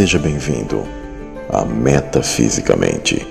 Seja bem-vindo a Metafisicamente.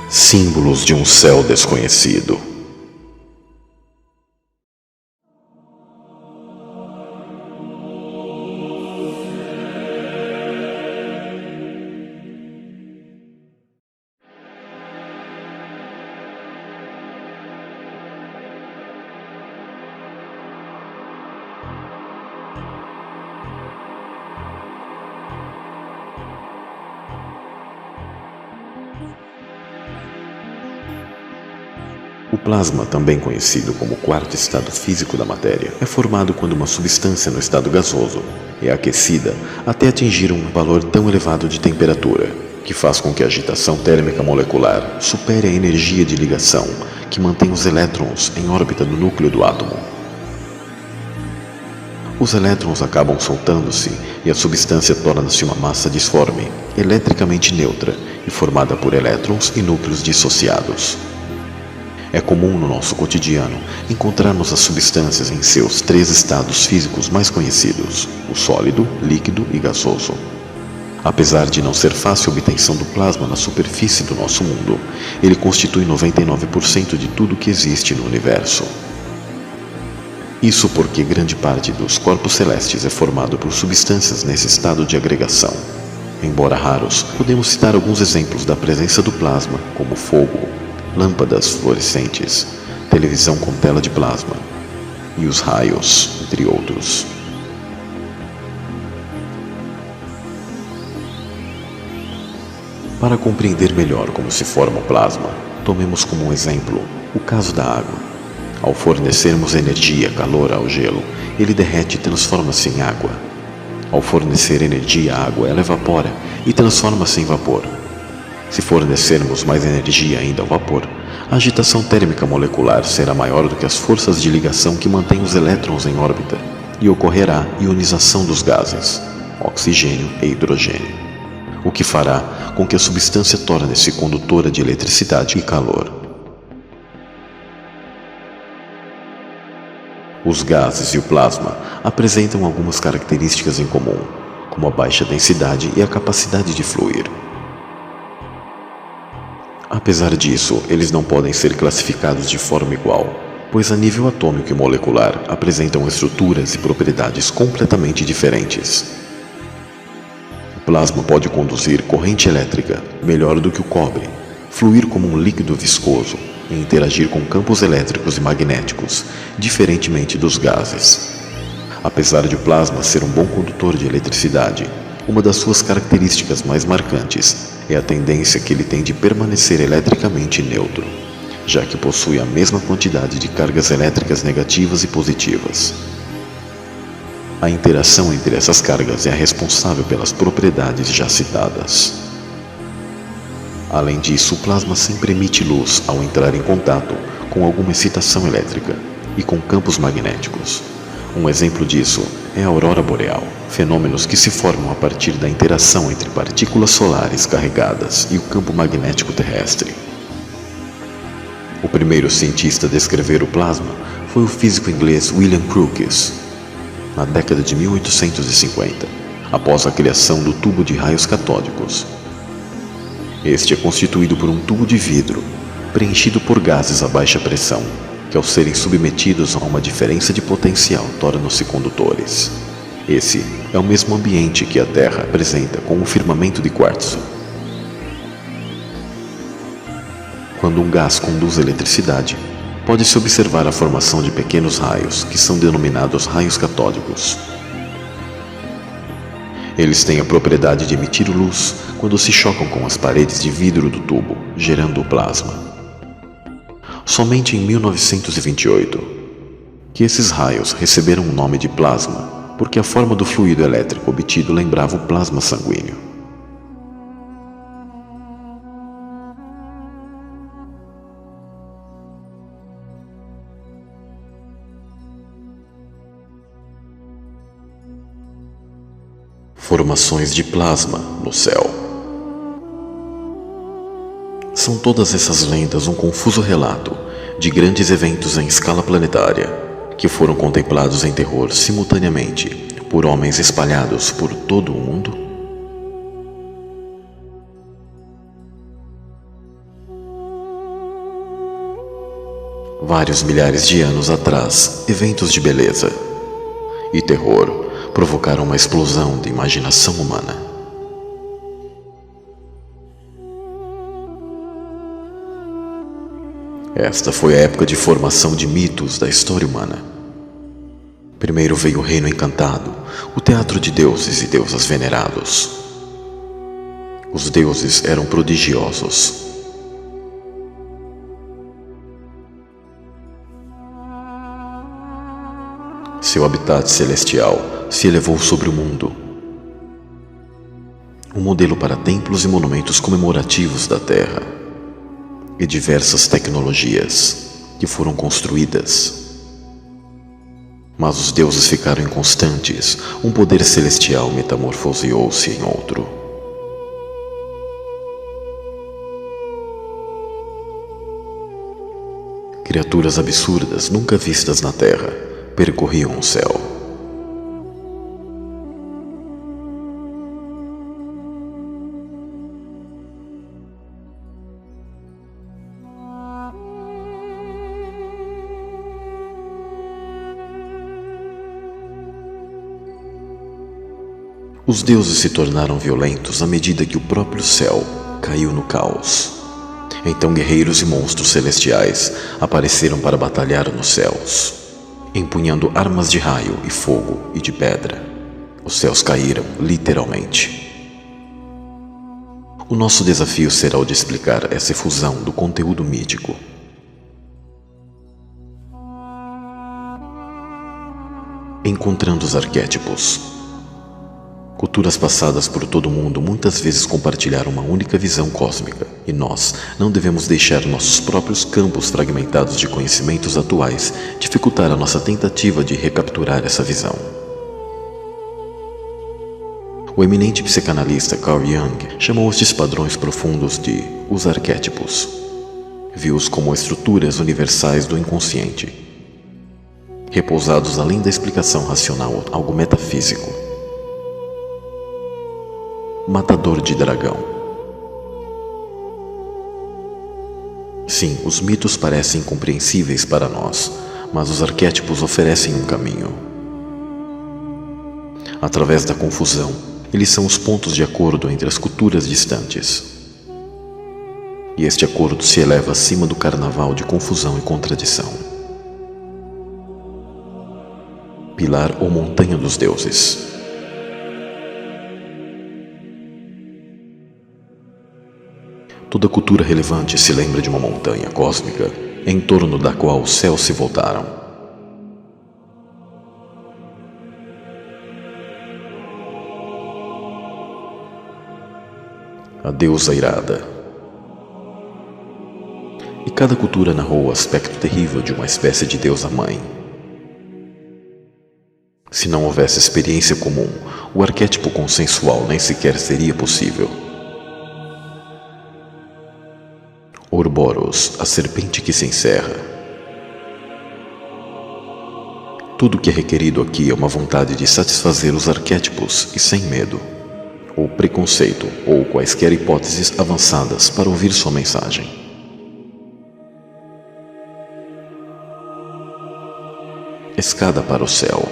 Símbolos de um céu desconhecido. O plasma, também conhecido como quarto estado físico da matéria, é formado quando uma substância no estado gasoso é aquecida até atingir um valor tão elevado de temperatura, que faz com que a agitação térmica molecular supere a energia de ligação que mantém os elétrons em órbita no núcleo do átomo. Os elétrons acabam soltando-se e a substância torna-se uma massa disforme, eletricamente neutra e formada por elétrons e núcleos dissociados. É comum no nosso cotidiano encontrarmos as substâncias em seus três estados físicos mais conhecidos, o sólido, líquido e gasoso. Apesar de não ser fácil a obtenção do plasma na superfície do nosso mundo, ele constitui 99% de tudo que existe no universo. Isso porque grande parte dos corpos celestes é formado por substâncias nesse estado de agregação. Embora raros, podemos citar alguns exemplos da presença do plasma, como fogo, lâmpadas fluorescentes, televisão com tela de plasma e os raios, entre outros. Para compreender melhor como se forma o plasma, tomemos como um exemplo o caso da água. Ao fornecermos energia, calor ao gelo, ele derrete e transforma-se em água. Ao fornecer energia à água, ela evapora e transforma-se em vapor. Se fornecermos mais energia ainda ao vapor, a agitação térmica molecular será maior do que as forças de ligação que mantêm os elétrons em órbita, e ocorrerá ionização dos gases, oxigênio e hidrogênio, o que fará com que a substância torne-se condutora de eletricidade e calor. Os gases e o plasma apresentam algumas características em comum, como a baixa densidade e a capacidade de fluir. Apesar disso, eles não podem ser classificados de forma igual, pois a nível atômico e molecular apresentam estruturas e propriedades completamente diferentes. O plasma pode conduzir corrente elétrica melhor do que o cobre, fluir como um líquido viscoso e interagir com campos elétricos e magnéticos, diferentemente dos gases. Apesar de o plasma ser um bom condutor de eletricidade, uma das suas características mais marcantes é a tendência que ele tem de permanecer eletricamente neutro, já que possui a mesma quantidade de cargas elétricas negativas e positivas. A interação entre essas cargas é a responsável pelas propriedades já citadas. Além disso, o plasma sempre emite luz ao entrar em contato com alguma excitação elétrica e com campos magnéticos. Um exemplo disso é a aurora boreal, fenômenos que se formam a partir da interação entre partículas solares carregadas e o campo magnético terrestre. O primeiro cientista a descrever o plasma foi o físico inglês William Crookes, na década de 1850, após a criação do tubo de raios catódicos. Este é constituído por um tubo de vidro, preenchido por gases a baixa pressão, que ao serem submetidos a uma diferença de potencial tornam-se condutores. Esse é o mesmo ambiente que a Terra apresenta com um firmamento de quartzo. Quando um gás conduz eletricidade, pode-se observar a formação de pequenos raios, que são denominados raios catódicos. Eles têm a propriedade de emitir luz quando se chocam com as paredes de vidro do tubo, gerando o plasma. Somente em 1928, que esses raios receberam o nome de plasma, porque a forma do fluido elétrico obtido lembrava o plasma sanguíneo. Formações de plasma no céu. São todas essas lendas um confuso relato de grandes eventos em escala planetária, que foram contemplados em terror simultaneamente por homens espalhados por todo o mundo? Vários milhares de anos atrás, eventos de beleza e terror provocaram uma explosão de imaginação humana. Esta foi a época de formação de mitos da história humana. Primeiro veio o Reino Encantado, o teatro de deuses e deusas venerados. Os deuses eram prodigiosos. Seu habitat celestial se elevou sobre o mundo. Um modelo para templos e monumentos comemorativos da Terra. E diversas tecnologias que foram construídas. Mas os deuses ficaram inconstantes, um poder celestial metamorfoseou-se em outro. Criaturas absurdas nunca vistas na Terra percorriam o céu. Os deuses se tornaram violentos à medida que o próprio céu caiu no caos. Então guerreiros e monstros celestiais apareceram para batalhar nos céus, empunhando armas de raio e fogo e de pedra. Os céus caíram, literalmente. O nosso desafio será o de explicar essa efusão do conteúdo mítico. Encontrando os arquétipos. Culturas passadas por todo o mundo muitas vezes compartilharam uma única visão cósmica, e nós não devemos deixar nossos próprios campos fragmentados de conhecimentos atuais dificultar a nossa tentativa de recapturar essa visão. O eminente psicanalista Carl Jung chamou estes padrões profundos de os arquétipos. Viu-os como estruturas universais do inconsciente, repousados além da explicação racional, algo metafísico. Matador de dragão. Sim, os mitos parecem incompreensíveis para nós, mas os arquétipos oferecem um caminho. Através da confusão, eles são os pontos de acordo entre as culturas distantes. E este acordo se eleva acima do carnaval de confusão e contradição. Pilar ou montanha dos deuses. Toda cultura relevante se lembra de uma montanha cósmica em torno da qual os céus se voltaram. A deusa irada. E cada cultura narrou o aspecto terrível de uma espécie de deusa-mãe. Se não houvesse experiência comum, o arquétipo consensual nem sequer seria possível. Ouroboros, a serpente que se encerra. Tudo o que é requerido aqui é uma vontade de satisfazer os arquétipos e sem medo, ou preconceito, ou quaisquer hipóteses avançadas para ouvir sua mensagem. Escada para o céu.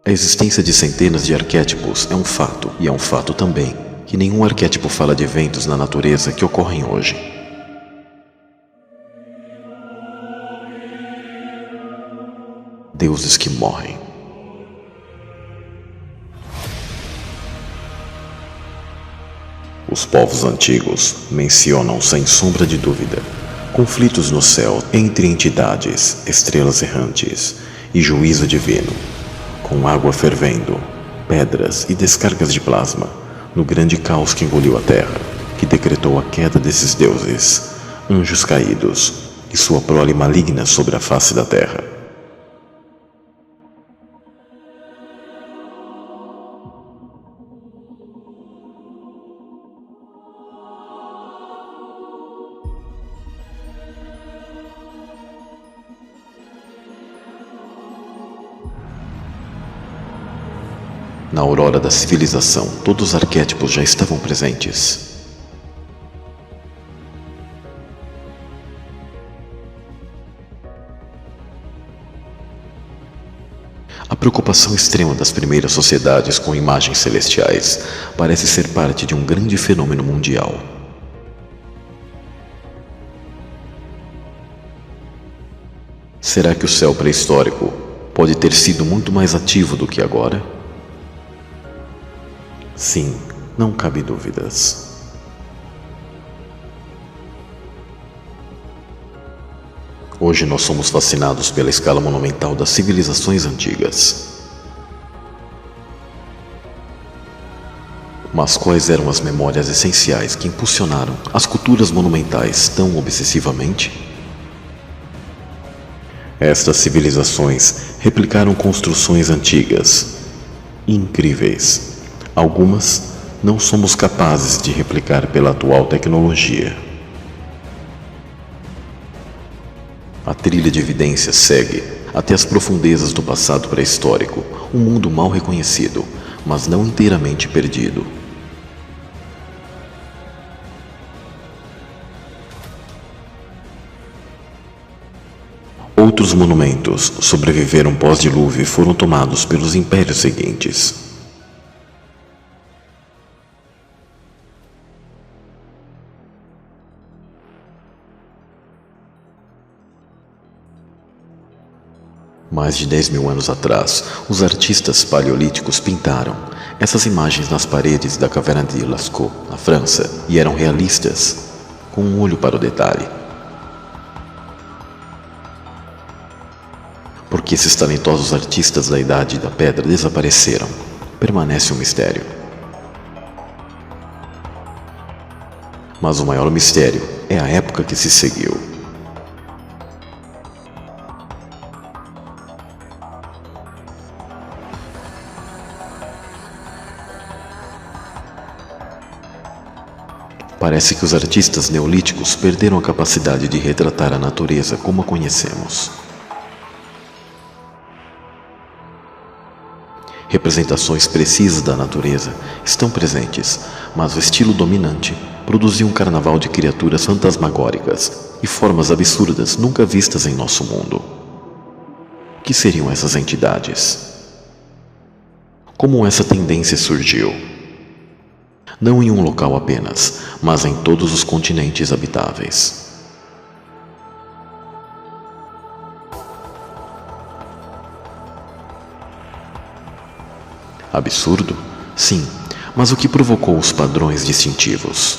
A existência de centenas de arquétipos é um fato, e é um fato também que nenhum arquétipo fala de eventos na natureza que ocorrem hoje. Deuses que morrem. Os povos antigos mencionam sem sombra de dúvida conflitos no céu entre entidades, estrelas errantes e juízo divino, com água fervendo, pedras e descargas de plasma, no grande caos que engoliu a terra, que decretou a queda desses deuses, anjos caídos e sua prole maligna sobre a face da terra. Na aurora da civilização, todos os arquétipos já estavam presentes. A preocupação extrema das primeiras sociedades com imagens celestiais parece ser parte de um grande fenômeno mundial. Será que o céu pré-histórico pode ter sido muito mais ativo do que agora? Sim, não cabe dúvidas. Hoje nós somos fascinados pela escala monumental das civilizações antigas. Mas quais eram as memórias essenciais que impulsionaram as culturas monumentais tão obsessivamente? Estas civilizações replicaram construções antigas, incríveis. Algumas não somos capazes de replicar pela atual tecnologia. A trilha de evidências segue até as profundezas do passado pré-histórico, um mundo mal reconhecido, mas não inteiramente perdido. Outros monumentos sobreviveram pós-dilúvio e foram tomados pelos impérios seguintes. Mais de 10.000 anos atrás, os artistas paleolíticos pintaram essas imagens nas paredes da caverna de Lascaux, na França, e eram realistas, com um olho para o detalhe. Por que esses talentosos artistas da Idade da Pedra desapareceram? Permanece um mistério. Mas o maior mistério é a época que se seguiu. Parece que os artistas neolíticos perderam a capacidade de retratar a natureza como a conhecemos. Representações precisas da natureza estão presentes, mas o estilo dominante produziu um carnaval de criaturas fantasmagóricas e formas absurdas nunca vistas em nosso mundo. O que seriam essas entidades? Como essa tendência surgiu? Não em um local apenas, mas em todos os continentes habitáveis. Absurdo? Sim, mas o que provocou os padrões distintivos?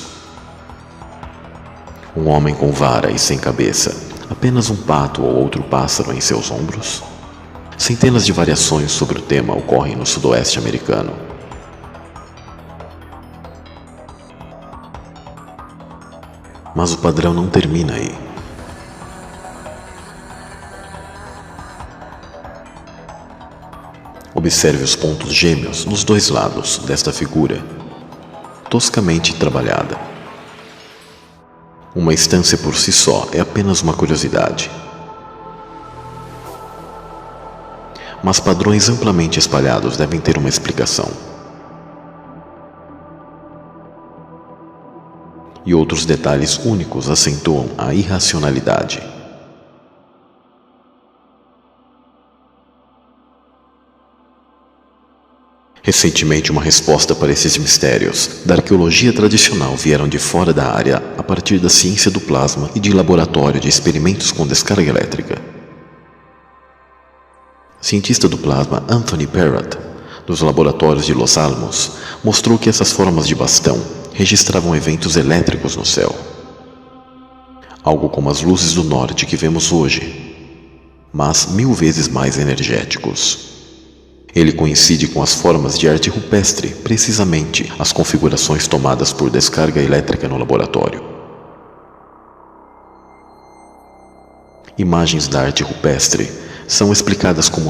Um homem com vara e sem cabeça, apenas um pato ou outro pássaro em seus ombros? Centenas de variações sobre o tema ocorrem no sudoeste americano. Mas o padrão não termina aí. Observe os pontos gêmeos nos dois lados desta figura, toscamente trabalhada. Uma instância por si só é apenas uma curiosidade. Mas padrões amplamente espalhados devem ter uma explicação. E outros detalhes únicos acentuam a irracionalidade. Recentemente, uma resposta para esses mistérios da arqueologia tradicional vieram de fora da área a partir da ciência do plasma e de laboratório de experimentos com descarga elétrica. Cientista do plasma Anthony Perrott, dos laboratórios de Los Alamos, mostrou que essas formas de bastão registravam eventos elétricos no céu. Algo como as luzes do norte que vemos hoje, mas 1000 vezes mais energéticos. Ele coincide com as formas de arte rupestre, precisamente as configurações tomadas por descarga elétrica no laboratório. Imagens da arte rupestre são explicadas como